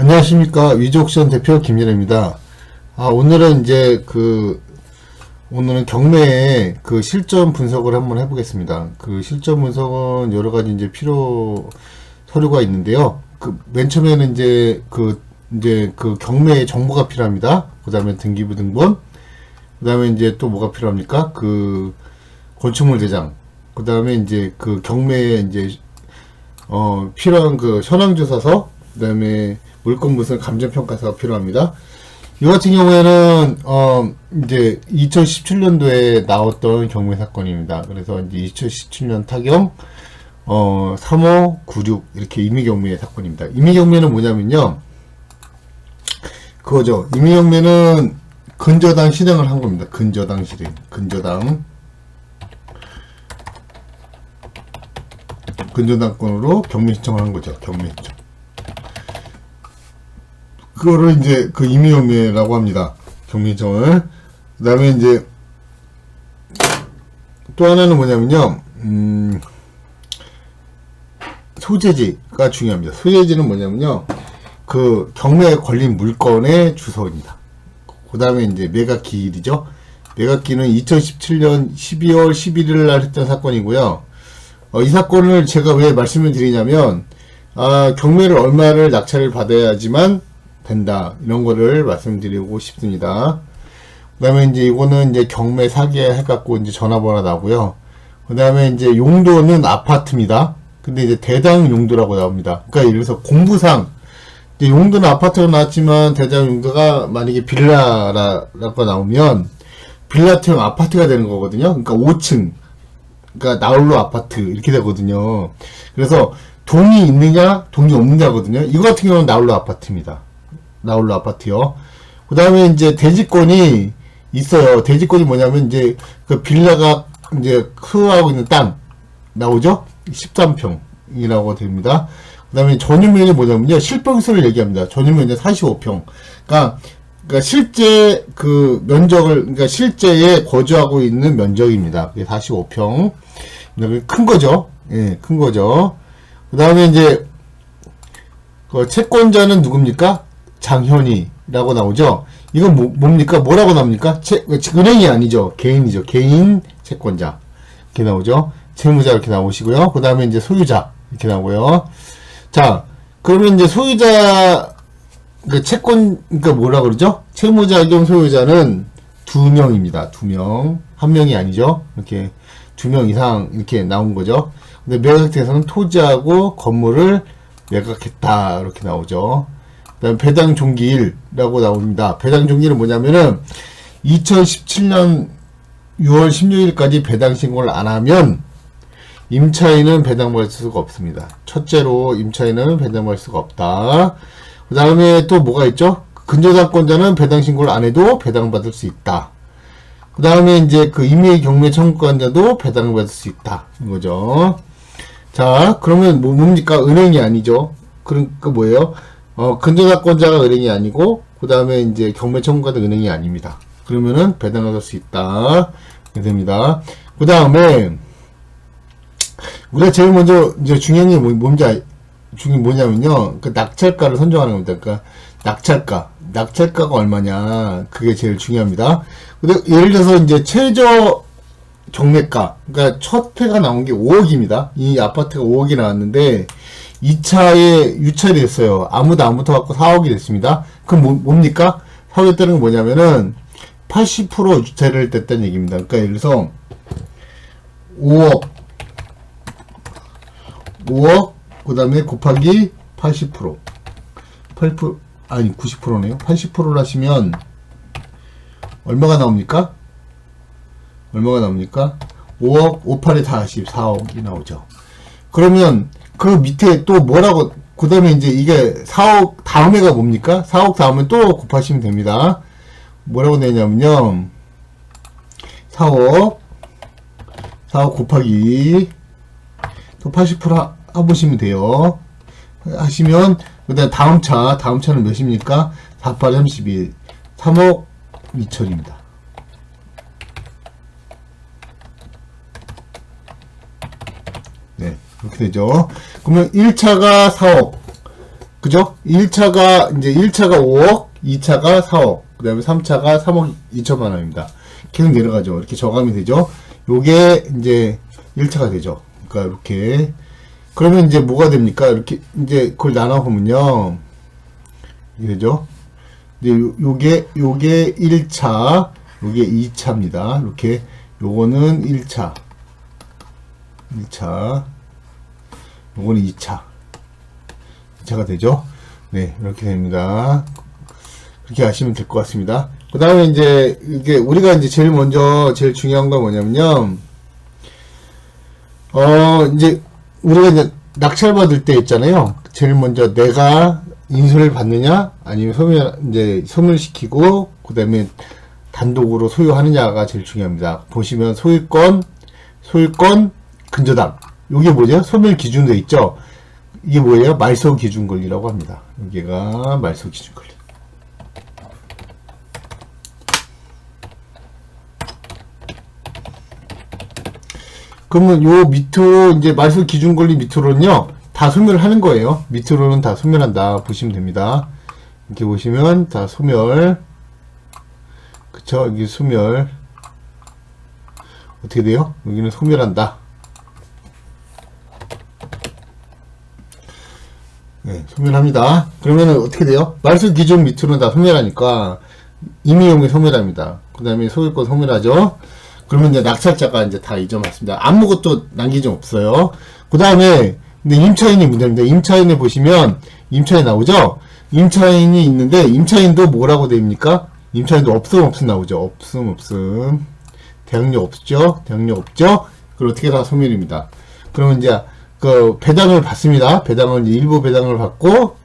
안녕하십니까. 위즈옥션 대표 김일혜입니다. 오늘은 이제 오늘은 경매의 실전 분석을 한번 해보겠습니다. 실전 분석은 여러 가지 이제 필요 서류가 있는데요. 맨 처음에는 이제 경매의 정보가 필요합니다. 그 다음에 등기부 등본, 그 다음에 이제 또 뭐가 필요합니까? 건축물 대장, 그 다음에 이제 경매에 이제 필요한 현황조사서, 그 다음에 물건 무슨 감정평가서가 필요합니다. 이 같은 경우에는 이제 2017년도에 나왔던 경매 사건입니다. 그래서 이제 2017년 타경 3596 이렇게 임의경매 사건입니다. 임의경매는 뭐냐면요, 그거죠. 임의경매는 근저당 실행을 한 겁니다. 근저당 실행, 근저당권으로 경매 신청을 한 거죠. 경매 신청. 그거를 이제 임의경매라고 합니다. 경매 신청을. 그 다음에 이제 또 하나는 뭐냐면요, 소재지가 중요합니다. 소재지는 뭐냐면요, 경매에 걸린 물건의 주소입니다. 그 다음에 이제 매각기일이죠. 매각기는 2017년 12월 11일 날 했던 사건이고요. 이 사건을 제가 왜 말씀을 드리냐면, 경매를 얼마를 낙찰을 받아야지만 된다, 이런 거를 말씀드리고 싶습니다. 그 다음에 이제 이거는 이제 경매 사기에 해갖고 이제 전화번호 나고요. 그 다음에 이제 용도는 아파트입니다. 근데 이제 대당 용도라고 나옵니다. 그러니까 예를 들어서 공부상 이제 용도는 아파트가 나왔지만 대당 용도가 만약에 빌라라고 나오면 빌라형 아파트가 되는 거거든요. 그러니까 5층, 그러니까 나홀로 아파트 이렇게 되거든요. 그래서 돈이 있느냐 돈이 없느냐거든요. 이거 같은 경우는 나홀로 아파트입니다. 나홀로 아파트요. 그 다음에 이제 대지권이 있어요. 대지권이 뭐냐면 이제 빌라가 이제 소유하고 있는 땅 나오죠? 13평이라고 됩니다. 그 다음에 전유면이 뭐냐면요, 실평수를 얘기합니다. 전유면이 45평. 그러니까 실제 면적을, 그러니까 실제에 거주하고 있는 면적입니다. 그게 45평. 큰 거죠. 예, 큰 거죠. 그 다음에 이제 채권자는 누굽니까? 장현이라고 나오죠. 이건 뭡니까? 뭐라고 나옵니까? 은행이 아니죠. 개인이죠. 개인 채권자. 이렇게 나오죠. 채무자 이렇게 나오시고요. 그 다음에 이제 소유자 이렇게 나오고요. 자, 그러면 이제 소유자, 그러니까 뭐라 그러죠? 채무자 겸 소유자는 2명입니다. 2명. 1명이 아니죠. 이렇게 2명 이상 이렇게 나온 거죠. 근데 매각대에서는 토지하고 건물을 매각했다, 이렇게 나오죠. 그 다음 배당 종기일이라고 나옵니다. 배당 종기일은 뭐냐면은 2017년 6월 16일까지 배당 신고를 안 하면 임차인은 배당받을 수가 없습니다. 첫째로 임차인은 배당받을 수가 없다. 그 다음에 또 뭐가 있죠? 근저당권자는 배당 신고를 안 해도 배당받을 수 있다. 그 다음에 이제 임의 경매 청구권자도 배당받을 수 있다, 이거죠. 자, 그러면 뭡니까? 은행이 아니죠. 그러니까 뭐예요? 근저당권자가 은행이 아니고, 그 다음에 이제 경매 청구가도 은행이 아닙니다. 그러면은 배당받을 수 있다, 이렇게 됩니다. 그 다음에 우리가 제일 먼저 이제 중요한 게 뭐냐면요, 낙찰가를 선정하는 겁니다. 그러니까 낙찰가가 얼마냐, 그게 제일 중요합니다. 근데 예를 들어서 이제 최저 경매가, 그러니까 첫 회가 나온 게 5억입니다. 이 아파트가 5억이 나왔는데 2차에 유찰이 됐어요. 아무도 안 붙어갖고 4억이 됐습니다. 그럼 뭡니까? 4억이 됐다는 건 뭐냐면은 80% 유찰을 됐다는 얘기입니다. 그러니까 예를 들어서 5억, 그 다음에 곱하기 80%. 90%네요. 80%를 하시면 얼마가 나옵니까? 5억, 58에 40, 4억이 나오죠. 그러면 그 밑에 또 뭐라고, 그 다음에 이제 이게 4억 다음에가 뭡니까? 4억 다음에 또 곱하시면 됩니다. 뭐라고 되냐면요, 4억 곱하기 또 80% 해보시면 돼요. 하시면, 그 다음 다음 차는 몇입니까? 48, 32, 3억 2천입니다. 네, 그렇게 되죠. 그러면 1차가 4억, 그죠? 1차가 5억, 2차가 4억, 그 다음에 3차가 3억 2천만 원입니다. 계속 내려가죠. 이렇게 저감이 되죠. 요게 이제 1차가 되죠. 그러니까 이렇게. 그러면 이제 뭐가 됩니까? 이렇게 이제 그걸 나눠보면요. 이게 되죠. 이제 요게 1차, 요게 2차입니다. 이렇게 요거는 1차, 요거는 2차가 되죠. 네, 이렇게 됩니다. 그렇게 아시면 될 것 같습니다. 그 다음에 이제 이게 우리가 이제 제일 중요한 건 뭐냐면요. 이제 우리가 이제 낙찰 받을 때 있잖아요. 제일 먼저 내가 인수를 받느냐, 아니면 소멸시키고, 그 다음에 단독으로 소유하느냐가 제일 중요합니다. 보시면 소유권, 근저당. 요게 뭐죠? 소멸 기준도 있죠? 이게 뭐예요? 말소 기준 권리라고 합니다. 여기가 말소 기준 권리. 그러면 요 밑으로, 이제 말소 기준 권리 밑으로는요, 다 소멸하는 거예요. 밑으로는 다 소멸한다. 보시면 됩니다. 이렇게 보시면 다 소멸. 그쵸? 여기 소멸. 어떻게 돼요? 여기는 소멸한다. 네, 소멸합니다. 그러면은 어떻게 돼요? 말소 기준 밑으로는 다 소멸하니까 임의용에 소멸합니다. 그 다음에 소유권 소멸하죠. 그러면 이제 낙찰자가 이제 다 잊어맞습니다. 아무것도 남긴 적 없어요. 그 다음에 근데 임차인이 문제입니다. 임차인에 보시면 임차인 나오죠? 임차인이 있는데 임차인도 뭐라고 됩니까? 임차인도 없음 나오죠. 없음. 대항력 없죠? 그럼 어떻게 다 소멸입니다. 그러면 이제 그 배당을 받습니다. 배당을 이제 일부 배당을 받고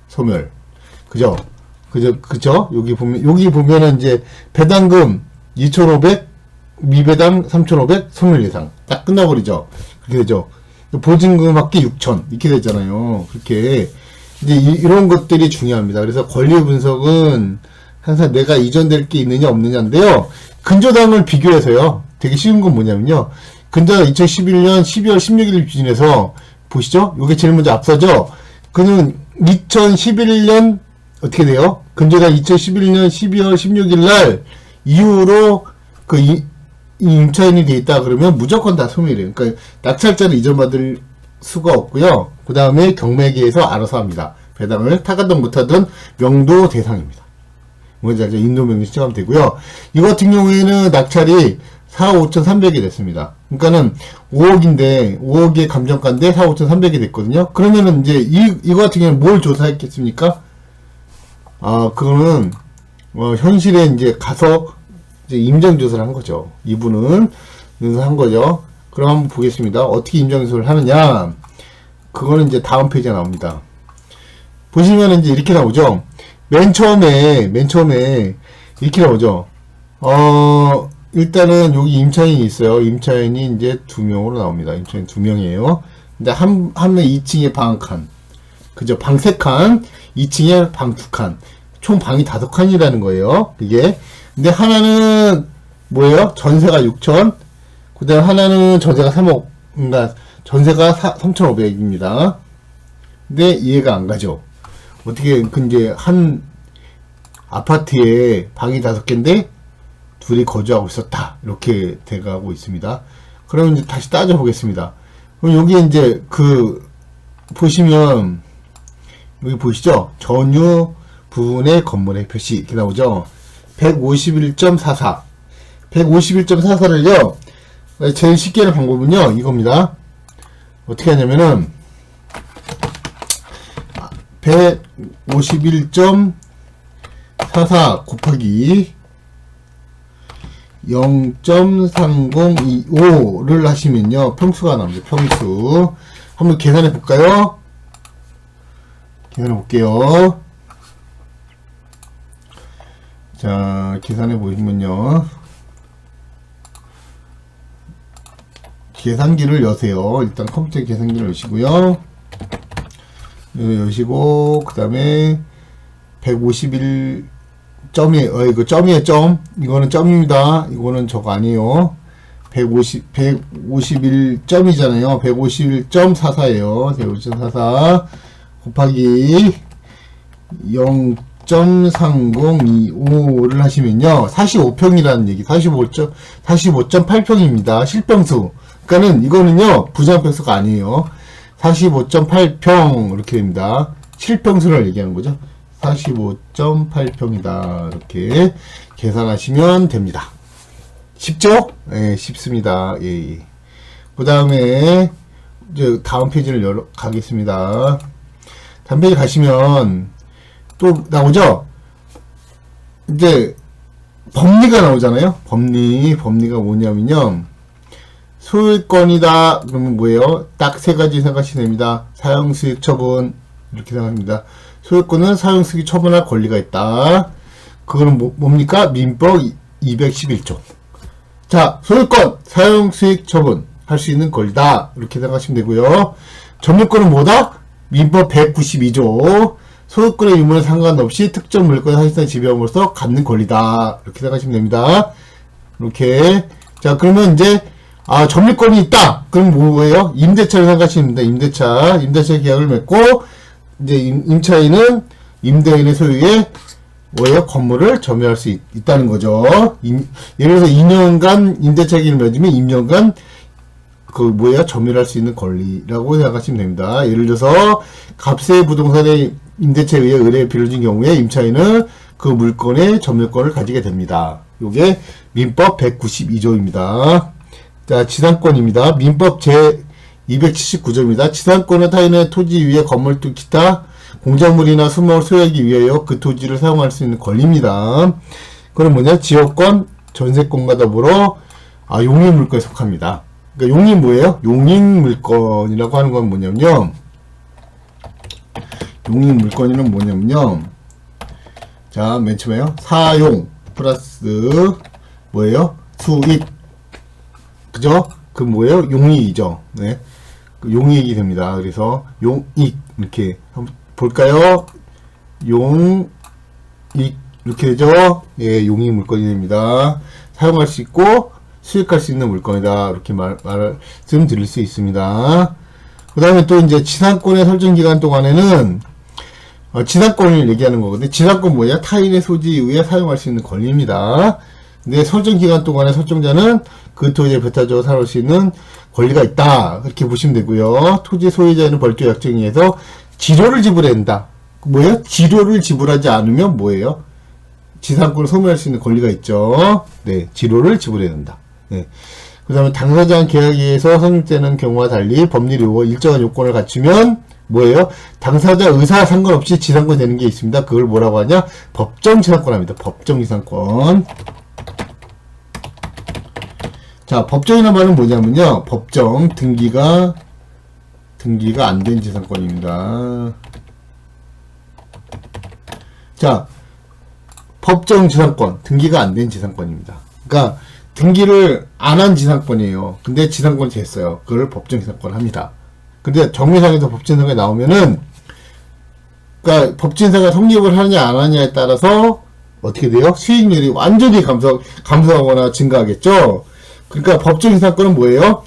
소멸. 그죠? 여기 보면은 이제 배당금 2,500, 미배당 3,500, 소멸 예상. 딱 끝나버리죠. 그렇게 되죠. 보증금 합계 6,000 이렇게 되잖아요. 그렇게 이제 이런 것들이 중요합니다. 그래서 권리 분석은 항상 내가 이전될 게 있느냐 없느냐인데요. 근저당을 비교해서요. 되게 쉬운 건 뭐냐면요. 근저당 2011년 12월 16일 기준에서 보시죠. 요게 제일 먼저 앞서죠. 그는 2011년 어떻게 돼요? 근저당 2011년 12월 16일 날 이후로 이 임차인이 돼 있다 그러면 무조건 다 소멸이에요. 그러니까 낙찰자를 이전받을 수가 없고요. 그 다음에 경매기에서 알아서 합니다. 배당을 타가든 못하든 명도 대상입니다. 뭔지 알죠? 인도명령 신청하면 되고요. 이 같은 경우에는 낙찰이 4억 5,300이 됐습니다. 그러니까는 5억의 감정가인데 4억 5,300이 됐거든요. 그러면은 이제 이거 같은 경우는 뭘 조사했겠습니까? 그거는 현실에 이제 가서 이제 임장조사를 한 거죠. 이분은 한 거죠. 그럼 한번 보겠습니다. 어떻게 임장조사를 하느냐? 그거는 이제 다음 페이지에 나옵니다. 보시면 이제 이렇게 나오죠. 맨 처음에 이렇게 나오죠. 일단은 여기 임차인이 있어요. 임차인이 이제 2명으로 나옵니다. 임차인 2명이에요. 근데 한 명 2층에 방 1칸. 그죠? 방 3칸, 2층에 방 2칸. 총 방이 5칸이라는 거예요. 이게. 근데 하나는 뭐예요? 전세가 6천. 그 다음 하나는 전세가 3억. 그러니까 전세가 3,500입니다. 근데 이해가 안 가죠. 어떻게, 이제 한 아파트에 방이 5개인데 둘이 거주하고 있었다. 이렇게 돼가고 있습니다. 그럼 이제 다시 따져보겠습니다. 그럼 여기 이제 보시면, 여기 보시죠? 전유 부분의 건물의 표시. 이렇게 나오죠? 151.44. 151.44를요, 제일 쉽게 하는 방법은요, 이겁니다. 어떻게 하냐면은, 151.44 곱하기 0.3025를 하시면요, 평수가 나옵니다. 평수. 한번 계산해 볼까요? 계산해 볼게요. 자, 계산해 보시면요. 계산기를 여세요. 일단 컴퓨터 계산기를 여시고요. 여시고, 그 다음에 151점이, 이거 점이에요, 점. 이거는 점입니다. 이거는 저거 아니에요. 151점이잖아요. 151.44에요. 151.44 곱하기 0.3025를 하시면요. 45평이라는 얘기, 45.8평입니다. 실평수. 그러니까는 이거는요, 부정평수가 아니에요. 45.8평, 이렇게 됩니다. 실평수를 얘기하는 거죠. 45.8평이다. 이렇게 계산하시면 됩니다. 쉽죠? 예, 쉽습니다. 예, 예. 그 다음에, 이제 다음 페이지를 가겠습니다. 다음 페이지 가시면, 또 나오죠? 이제, 법리가 나오잖아요? 법리가 뭐냐면요. 소유권이다. 그러면 뭐예요? 딱 세 가지 생각하시면 됩니다. 사용수익 처분. 이렇게 생각합니다. 소유권은 사용수익 처분할 권리가 있다. 그거는 뭡니까? 민법 211조. 자, 소유권, 사용수익 처분 할 수 있는 권리다. 이렇게 생각하시면 되고요. 점유권은 뭐다? 민법 192조. 소유권의 유무는 상관없이 특정 물건을 사실상 지배함으로써 갖는 권리다. 이렇게 생각하시면 됩니다. 이렇게. 자, 그러면 이제, 점유권이 있다. 그럼 뭐예요? 임대차를 생각하시면 됩니다. 임대차 계약을 맺고, 이제 임차인은 임대인의 소유의 뭐예요? 건물을 점유할 수 있다는 거죠. 예를 들어서 2년간 임대차 계약을 맺으면 2년간 점유할 수 있는 권리라고 생각하시면 됩니다. 예를 들어서 값의 부동산의 임대차에 의해 의뢰에 빌려진 경우에 임차인은 그 물건의 점유권을 가지게 됩니다. 요게 민법 192조입니다. 자, 지상권입니다. 민법 제 279조입니다. 지상권은 타인의 토지 위에 건물 또 기타 공작물이나 수목을 소유하기 위하여 그 토지를 사용할 수 있는 권리입니다. 그럼 뭐냐? 지역권, 전세권과 더불어 용익물권에 속합니다. 그러니까 용익 뭐예요? 용익물권이라고 하는 건 뭐냐면요. 용익물권이란 뭐냐면요. 자, 맨 처음에요. 사용 플러스 뭐예요? 수익. 그죠? 그 뭐예요? 용익이죠. 네. 용익이 됩니다. 그래서 용익 이렇게 한번 볼까요? 용익 이렇게 되죠? 예, 용익 물건이 됩니다. 사용할 수 있고 수익할 수 있는 물건이다. 이렇게 말씀드릴 수 있습니다. 그 다음에 또 이제 지상권의 설정 기간 동안에는 지상권을 얘기하는 거거든요. 지상권 뭐냐? 타인의 소지 이후에 사용할 수 있는 권리입니다. 근데 설정 기간 동안에 설정자는 그 토지에 배타적으로 사용할 수 있는 권리가 있다. 그렇게 보시면 되고요. 토지 소유자는 별도 약정에 의해서 지료를 지불해야 된다. 뭐예요? 지료를 지불하지 않으면 뭐예요? 지상권을 소멸할 수 있는 권리가 있죠. 네, 지료를 지불해야 된다. 네. 그 다음에 당사자간 계약에 의해서 성립되는 경우와 달리 법률이고 일정한 요건을 갖추면 뭐예요? 당사자 의사 상관없이 지상권이 되는 게 있습니다. 그걸 뭐라고 하냐? 법정 지상권 합니다. 법정 지상권. 자, 법정이라는 말은 뭐냐면요. 법정, 등기가 안 된 지상권입니다. 자, 법정 지상권, 등기가 안 된 지상권입니다. 그러니까, 등기를 안 한 지상권이에요. 근데 지상권이 됐어요. 그걸 법정 지상권 합니다. 근데 정의상에서 법진상에 나오면은, 그러니까 법진상가 성립을 하느냐 안 하느냐에 따라서 어떻게 돼요? 수익률이 완전히 감소하거나 증가하겠죠? 그러니까 법정 지상권은 뭐예요?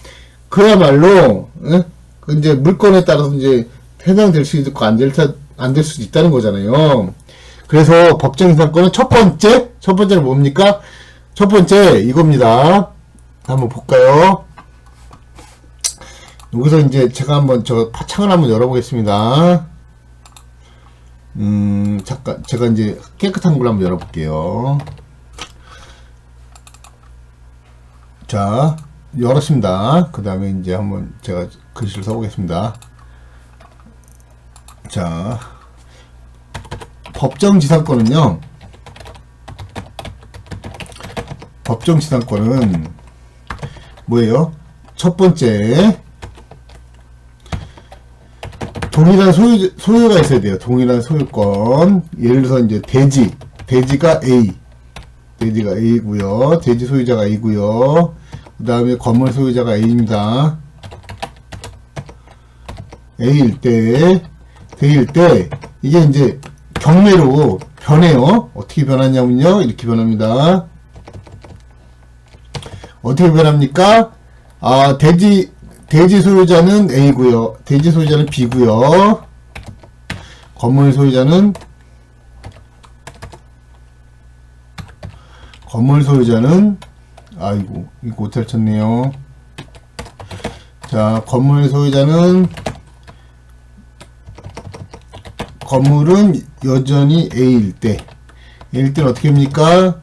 그야말로, 이제 물건에 따라서 이제 해당될 수도 있고 안 될 수도 있다는 거잖아요. 그래서 법정 지상권은 첫 번째는 뭡니까? 첫 번째, 이겁니다. 한번 볼까요? 여기서 이제 제가 한번 창을 한번 열어보겠습니다. 잠깐, 제가 이제 깨끗한 걸로 한번 열어볼게요. 자, 열었습니다. 그 다음에 이제 한번 제가 글씨를 써보겠습니다. 자, 법정 지상권은요, 뭐예요? 첫 번째, 동일한 소유가 있어야 돼요. 동일한 소유권. 예를 들어서 이제 대지가 A고요. 대지 소유자가 A고요. 그 다음에 건물 소유자가 A입니다. A일 때, 이게 이제 경매로 변해요. 어떻게 변하냐면요. 이렇게 변합니다. 어떻게 변합니까? 대지 소유자는 A고요. 대지 소유자는 B고요. 건물 소유자는 건물 소유자는, 아이고, 이거 못잘 쳤네요. 자, 건물 소유자는, 건물은 여전히 A일 때는 어떻게 합니까?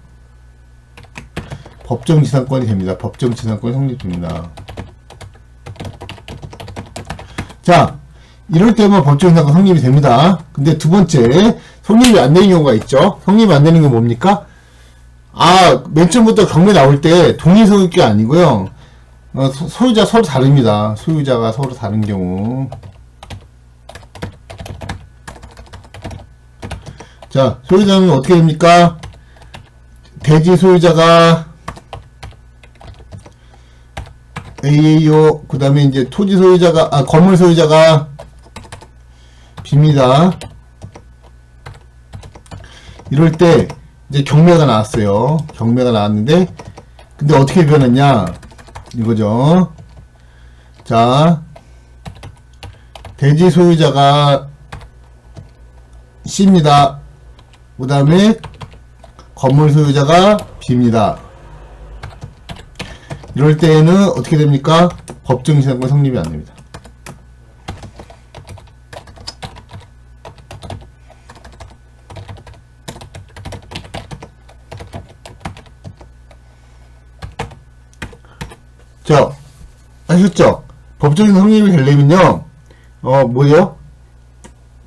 법정지상권이 됩니다. 법정지상권이 성립됩니다. 자, 이럴 때만 법정지상권 성립이 됩니다. 근데 두 번째, 성립이 안 되는 경우가 있죠. 성립이 안 되는 게 뭡니까? 맨 처음부터 경매 나올 때 동일 소유가 아니고요. 소유자 서로 다릅니다. 소유자가 서로 다른 경우. 자, 소유자는 어떻게 됩니까? 대지 소유자가 AAO, 그 다음에 이제 토지 소유자가, 건물 소유자가 B입니다. 이럴 때, 이제 경매가 나왔어요. 경매가 나왔는데, 근데 어떻게 변했냐? 이거죠. 자, 대지 소유자가 C입니다. 그 다음에 건물 소유자가 B입니다. 이럴 때에는 어떻게 됩니까? 법정지상권 성립이 안 됩니다. 자, 아셨죠? 법정지상권 성립이 되려면요, 뭐예요?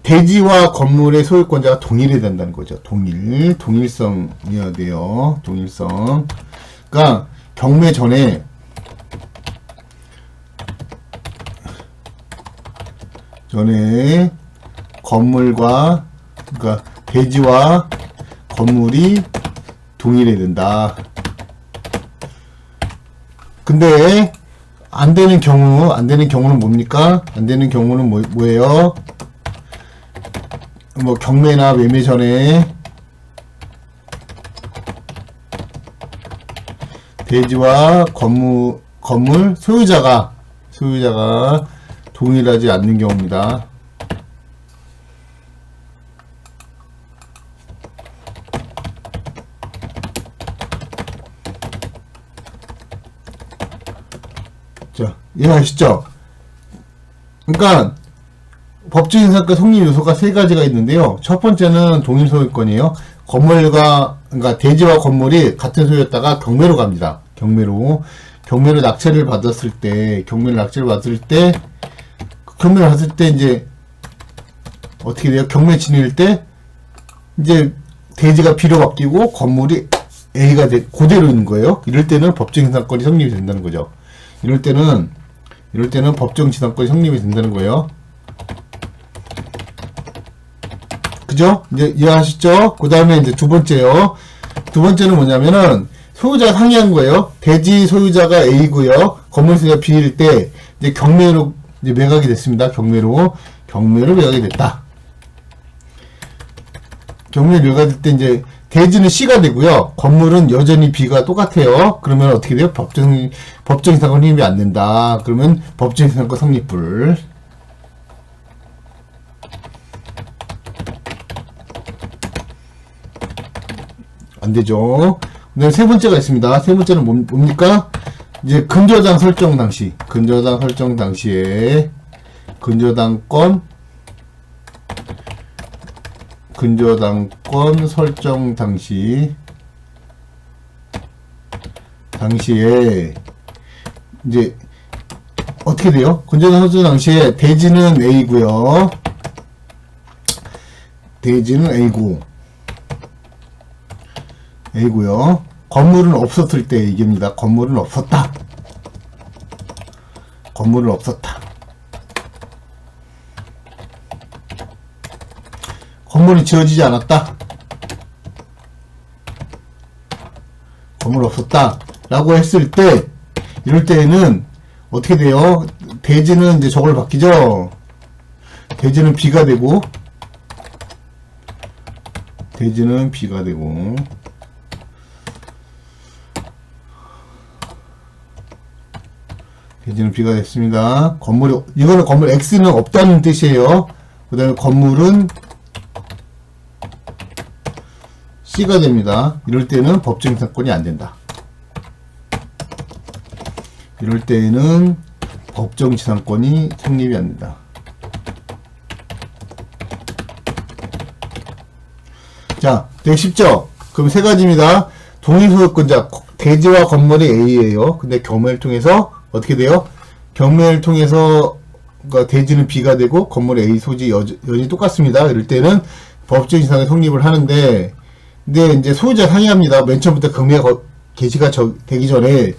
대지와 건물의 소유권자가 동일해야 된다는 거죠. 동일성이어야 돼요. 동일성. 그러니까 경매 전에 건물과, 그러니까 대지와 건물이 동일해야 된다. 근데 안 되는 경우는 뭡니까? 안 되는 경우는 뭐예요? 뭐 경매나 매매 전에 대지와 건물 소유자가 동일하지 않는 경우입니다. 자, 이해하시죠? 그러니까 법정지상권 성립 요소가 세 가지가 있는데요. 첫 번째는 동일 소유권이에요. 그러니까 대지와 건물이 같은 소유였다가 경매로 갑니다. 경매로 낙찰을 받았을 때 이제 어떻게 돼요? 경매 진입일 때 이제 대지가 B로 바뀌고 건물이 A가 그대로 있는 거예요. 이럴 때는 법정지상권이 성립이 된다는 거죠. 이럴 때는 법정지상권이 성립이 된다는 거예요. 그죠? 이제 이해하시죠? 그 다음에 이제 두 번째요. 두 번째는 뭐냐면은 소유자가 상이한 거예요. 대지 소유자가 A고요. 건물 소유자가 B일 때 이제 경매로 이제 매각이 됐습니다. 경매로 매각이 됐다. 경매로 매각될 때 이제 대지는 C가 되고요. 건물은 여전히 B가 똑같아요. 그러면 어떻게 돼요? 법정지상권 성립이 안 된다. 그러면 법정지상권 성립불. 안 되죠. 그 다음에 세 번째가 있습니다. 세 번째는 뭡니까? 이제 근저당 설정 당시에 근저당권 설정 당시에 이제 어떻게 돼요? 근저당 설정 당시에 대지는 A고요. A고요. 건물은 없었을 때 얘기입니다. 건물은 없었다. 건물이 지어지지 않았다. 건물 없었다. 라고 했을 때, 이럴 때에는 어떻게 돼요? 대지는 이제 저걸 바뀌죠? 대지는 B가 되고, 대지는 B가 됐습니다. 이거는 건물 X는 없다는 뜻이에요. 그 다음에 건물은 C가 됩니다. 이럴 때는 법정지상권이 안 된다. 이럴 때는 법정지상권이 성립이 안 된다. 자, 되게 쉽죠? 그럼 세 가지입니다. 동일소유권자, 대지와 건물이 A예요. 근데 경매를 통해서 어떻게 돼요? 경매를 통해서 그러니까 대지는 B가 되고 건물의 A 소지 여전히 똑같습니다. 이럴 때는 법정지상이 성립을 하는데, 근데 이제 소유자 상이합니다. 맨 처음부터 경매가 개시가 되기 전에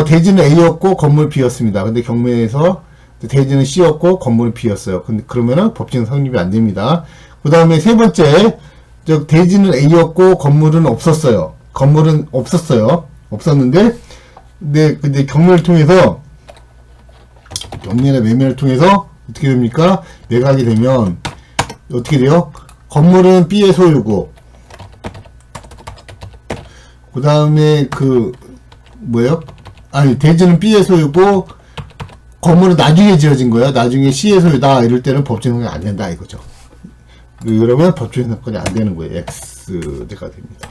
대지는 A였고 건물 B였습니다. 근데 경매에서 대지는 C였고 건물은 B였어요. 근데 그러면은 법정 성립이 안 됩니다. 그 다음에 세 번째, 대지는 A였고 건물은 없었어요. 건물은 없었어요. 없었는데, 근데 경매를 통해서 경매나 매매를 통해서 어떻게 됩니까? 매각이 되면 어떻게 돼요? 건물은 B의 소유고, 그 다음에 대지는 B의 소유고, 건물은 나중에 지어진 거야. 나중에 C의 소유다. 이럴 때는 법정성립이 안 된다 이거죠. 그러면 법정지상권이 안 되는 거예요. X가 됩니다.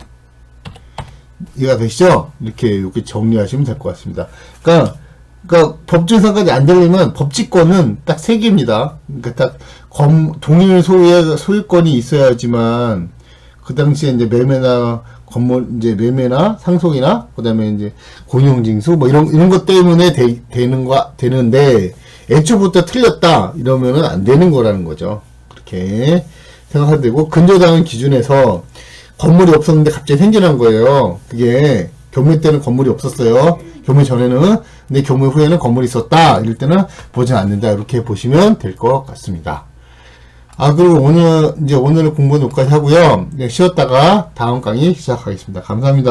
이해가 되시죠? 이렇게 정리하시면 될 것 같습니다. 그러니까 법정지상권이 안 되려면 법치권은 딱 세 개입니다. 그러니까 딱 동일 소유의 소유권이 있어야지만 그 당시에 이제 매매나 건물 이제 매매나 상속이나 그다음에 이제 공용징수 뭐 이런 것 때문에 되는데 애초부터 틀렸다 이러면은 안 되는 거라는 거죠. 그렇게 생각하면 되고, 근저당은 기준에서 건물이 없었는데 갑자기 생겨난 거예요. 그게 경매 때는 건물이 없었어요. 경매 전에는. 근데 경매 후에는 건물이 있었다. 이럴 때는 보증 안 된다. 이렇게 보시면 될 것 같습니다. 그리고 오늘은 공부는 여기까지 하고요. 쉬었다가 다음 강의 시작하겠습니다. 감사합니다.